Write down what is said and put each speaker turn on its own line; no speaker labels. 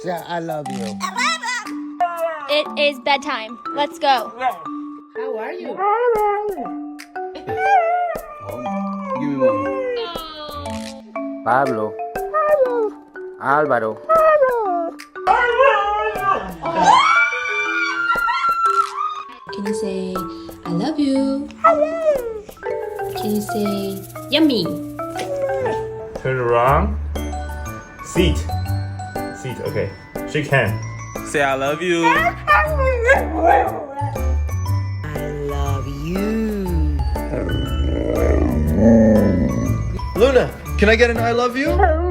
say I love you.
It is bedtime. Let's go.
How are you?
Give me one. Pablo. Álvaro.
Can you say I love you? Can you say yummy?
Turn around. Seat. Seat, okay. Shake hand. Say I love you.
I love you.
Luna, can I get an I love you?